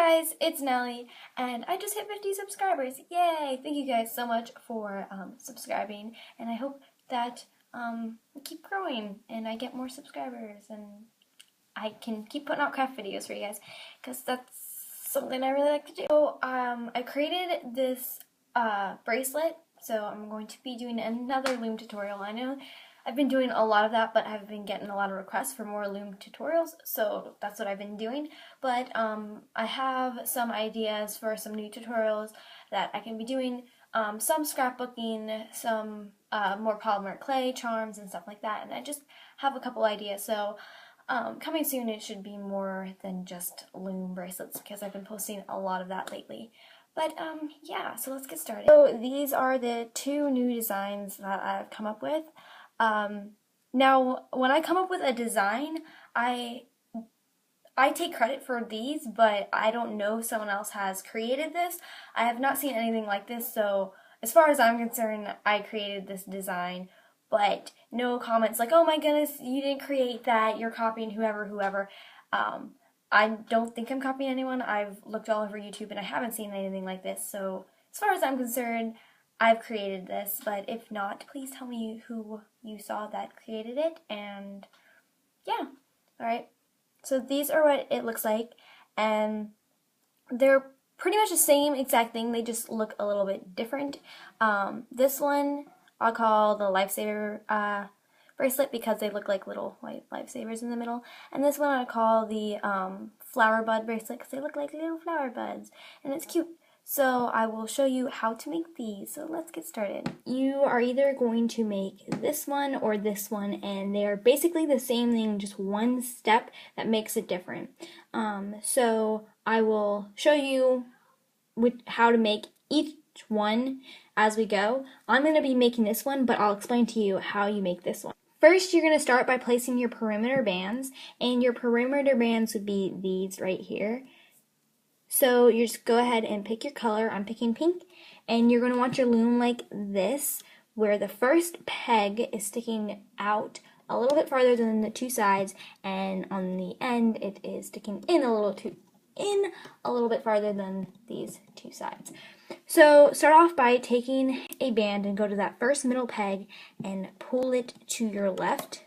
guys, it's Nellie, and I just hit 50 subscribers. Yay! Thank you guys so much for subscribing, and I hope that we keep growing and I get more subscribers and I can keep putting out craft videos for you guys, because that's something I really like to do. So I created this bracelet, so I'm going to be doing another loom tutorial. I know I've been doing a lot of that, but I've been getting a lot of requests for more loom tutorials, so that's what I've been doing. But I have some ideas for some new tutorials that I can be doing, some scrapbooking, some more polymer clay charms and stuff like that, and I just have a couple ideas. So coming soon, it should be more than just loom bracelets, because I've been posting a lot of that lately. But yeah, so let's get started. So these are the two new designs that I've come up with. Now, when I come up with a design, I take credit for these, but I don't know if someone else has created this. I have not seen anything like this, so as far as I'm concerned, I created this design, but no comments like, oh my goodness, you didn't create that, you're copying whoever. I don't think I'm copying anyone. I've looked all over YouTube and I haven't seen anything like this, so as far as I'm concerned, I've created this, but if not, please tell me who you saw that created it, and yeah, alright. So these are what it looks like, and they're pretty much the same exact thing, they just look a little bit different. This one I'll call the Lifesaver bracelet, because they look like little white lifesavers in the middle, and this one I'll call the flower bud bracelet, because they look like little flower buds, and it's cute. So I will show you how to make these, so let's get started. You are either going to make this one or this one, and they are basically the same thing, just one step that makes it different. So I will show you how to make each one as we go. I'm going to be making this one, but I'll explain to you how you make this one. First, you're going to start by placing your perimeter bands, and your perimeter bands would be these right here. So you just go ahead and pick your color. I'm picking pink, and you're going to want your loom like this, where the first peg is sticking out a little bit farther than the two sides, and on the end it is sticking in a little bit farther than these two sides. So start off by taking a band and go to that first middle peg and pull it to your left.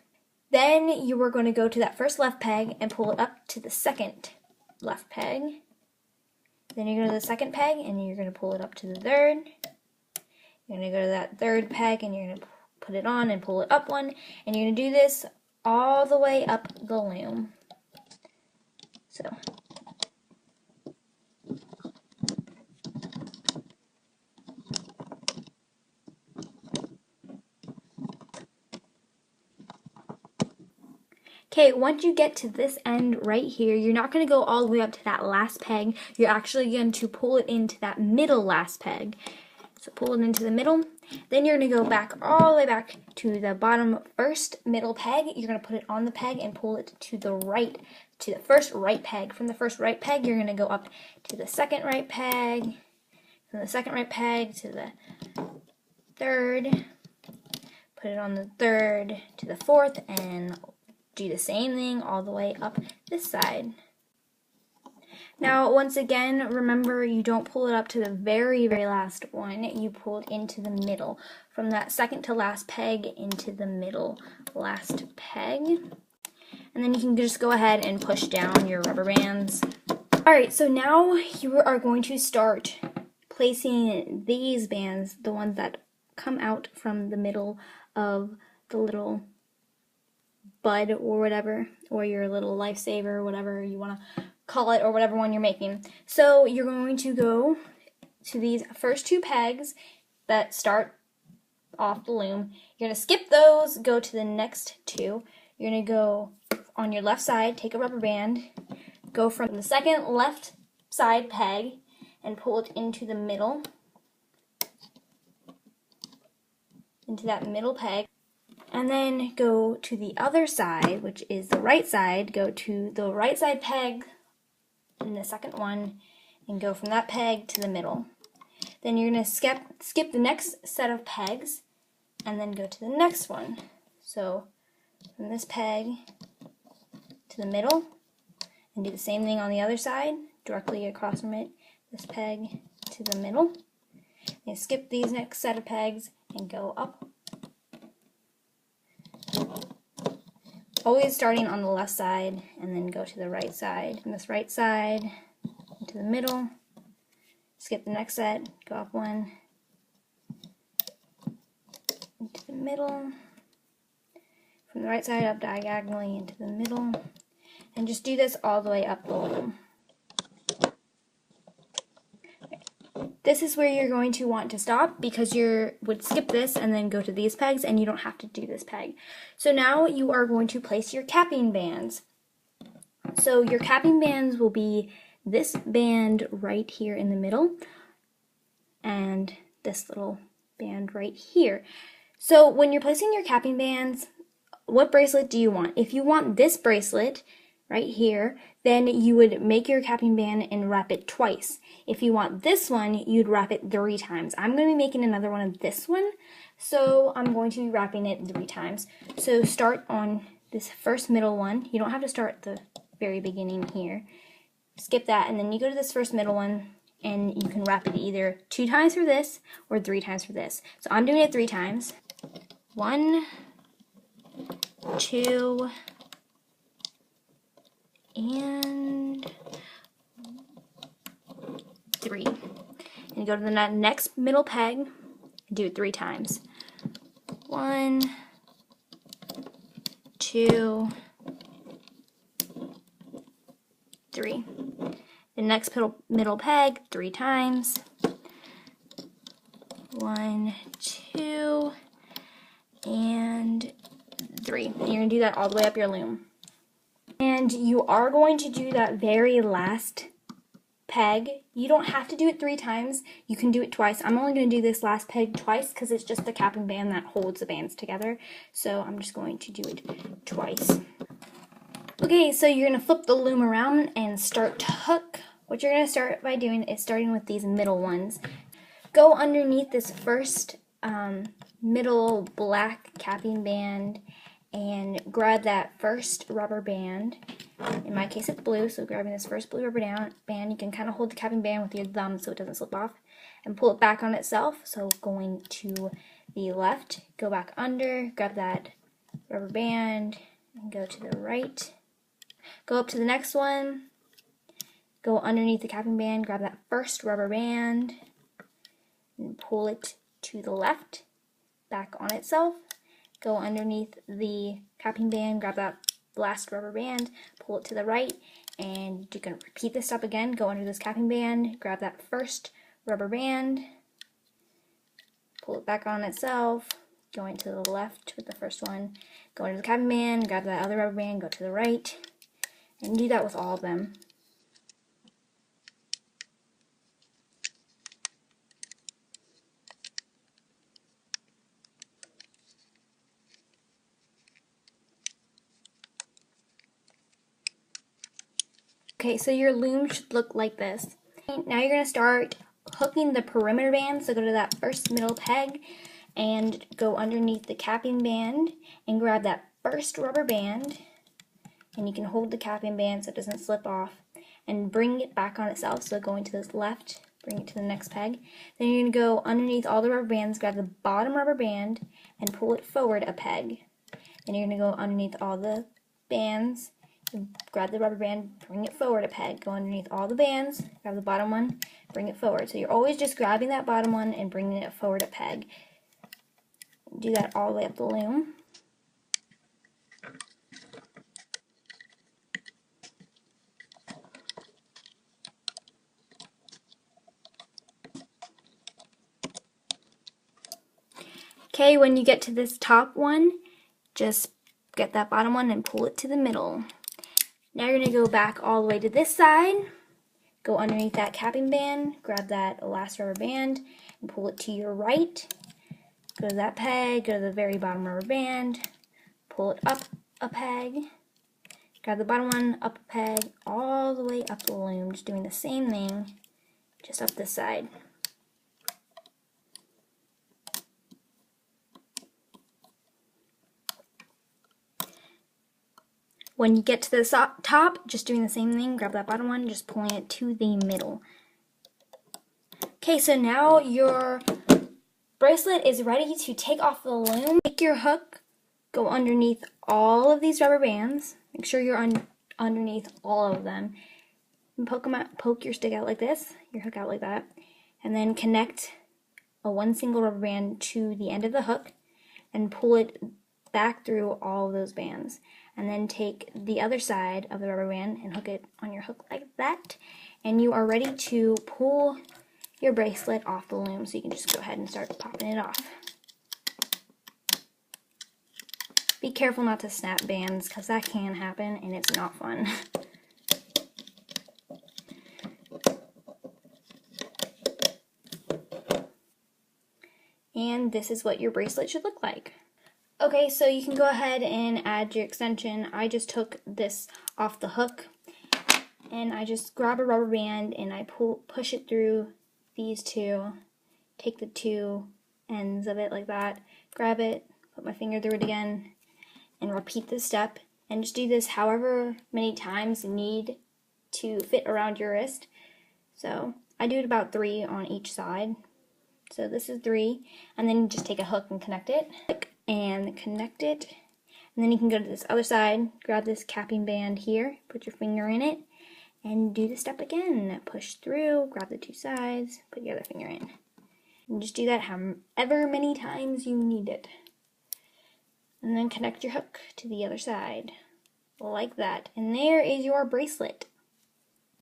Then you are going to go to that first left peg and pull it up to the second left peg. Then you're going to the second peg and you're going to pull it up to the third. You're going to go to that third peg and you're going to put it on and pull it up one. And you're going to do this all the way up the loom. So. Okay, once you get to this end right here, you're not going to go all the way up to that last peg. You're actually going to pull it into that middle last peg. So pull it into the middle. Then you're going to go back all the way back to the bottom first middle peg. You're going to put it on the peg and pull it to the right, to the first right peg. From the first right peg, you're going to go up to the second right peg. From the second right peg to the third. Put it on the third to the fourth, and do the same thing all the way up this side. Now, once again, remember, you don't pull it up to the very last one. You pull it into the middle. From that second to last peg into the middle last peg. And then you can just go ahead and push down your rubber bands. Alright, so now you are going to start placing these bands, the ones that come out from the middle of the little bud or whatever, or your little lifesaver, whatever you want to call it, or whatever one you're making. So you're going to go to these first two pegs that start off the loom. You're going to skip those, go to the next two. You're going to go on your left side, take a rubber band, go from the second left side peg and pull it into the middle, into that middle peg. And then go to the other side, which is the right side. Go to the right side peg in the second one and go from that peg to the middle. Then you're going to skip the next set of pegs and then go to the next one. So from this peg to the middle, and do the same thing on the other side. directly across from it, this peg to the middle. And skip these next set of pegs and go up. Always starting on the left side and then go to the right side. From this right side into the middle. Skip the next set, go up one, into the middle. From the right side up diagonally into the middle. And just do this all the way up the loom. This is where you're going to want to stop because you would skip this and then go to these pegs and you don't have to do this peg. So now you are going to place your capping bands. So your capping bands will be this band right here in the middle and this little band right here. So when you're placing your capping bands, what bracelet do you want? If you want this bracelet right here, then you would make your capping band and wrap it twice. If you want this one, you'd wrap it 3 times. I'm going to be making another one of this one, so I'm going to be wrapping it 3 times. So start on this first middle one. You don't have to start at the very beginning here. Skip that, and then you go to this first middle one, and you can wrap it either 2 times for this or 3 times for this. So I'm doing it 3 times. 1, 2, and 3. And go to the next middle peg and do it 3 times. 1, 2, 3. The next middle peg 3 times. 1, 2, and 3. And you're going to do that all the way up your loom. And you are going to do that very last peg. You don't have to do it 3 times. You can do it twice. I'm only going to do this last peg twice because it's just the capping band that holds the bands together. So I'm just going to do it twice. Okay, so you're going to flip the loom around and start to hook. What you're going to start by doing is starting with these middle ones. Go underneath this first middle black capping band and grab that first rubber band. In my case it's blue, so grabbing this first blue rubber band, you can kind of hold the capping band with your thumb so it doesn't slip off and pull it back on itself. So going to the left, go back under, grab that rubber band and go to the right. Go up to the next one, go underneath the capping band, grab that first rubber band and pull it to the left, back on itself. Go underneath the capping band, grab that last rubber band, pull it to the right, and you're going to repeat this step again. Go under this capping band, grab that first rubber band, pull it back on itself, going to the left with the first one, go under the capping band, grab that other rubber band, go to the right, and do that with all of them. Okay, so your loom should look like this. Now you're going to start hooking the perimeter band, so go to that first middle peg and go underneath the capping band and grab that first rubber band, and you can hold the capping band so it doesn't slip off and bring it back on itself, so going to this left, bring it to the next peg. Then you're going to go underneath all the rubber bands, grab the bottom rubber band and pull it forward a peg. Then you're going to go underneath all the bands, grab the rubber band, bring it forward a peg, go underneath all the bands, grab the bottom one, bring it forward. So you're always just grabbing that bottom one and bringing it forward a peg. Do that all the way up the loom. Okay, when you get to this top one, just get that bottom one and pull it to the middle. Now you're going to go back all the way to this side, go underneath that capping band, grab that last rubber band and pull it to your right. Go to that peg, go to the very bottom rubber band, pull it up a peg, grab the bottom one, up a peg, all the way up the loom, just doing the same thing, just up this side. When you get to the top, just doing the same thing, grab that bottom one, just pulling it to the middle. Okay, so now your bracelet is ready to take off the loom. Take your hook, go underneath all of these rubber bands. Make sure you're underneath all of them. And poke your stick out like this, your hook out like that, and then connect one single rubber band to the end of the hook and pull it back through all of those bands. And then take the other side of the rubber band and hook it on your hook like that. And you are ready to pull your bracelet off the loom, so you can just go ahead and start popping it off. Be careful not to snap bands, because that can happen and it's not fun. And this is what your bracelet should look like. Okay, so you can go ahead and add your extension. I just took this off the hook, and I just grab a rubber band and I push it through these two, take the two ends of it like that, grab it, put my finger through it again, and repeat this step. And just do this however many times you need to fit around your wrist. So I do it about 3 on each side. So this is 3, and then you just take a hook and connect it, and connect it. And then you can go to this other side, grab this capping band here, put your finger in it, and do the step again. Push through, grab the 2 sides, put your other finger in. And just do that however many times you need it. And then connect your hook to the other side, like that. And there is your bracelet.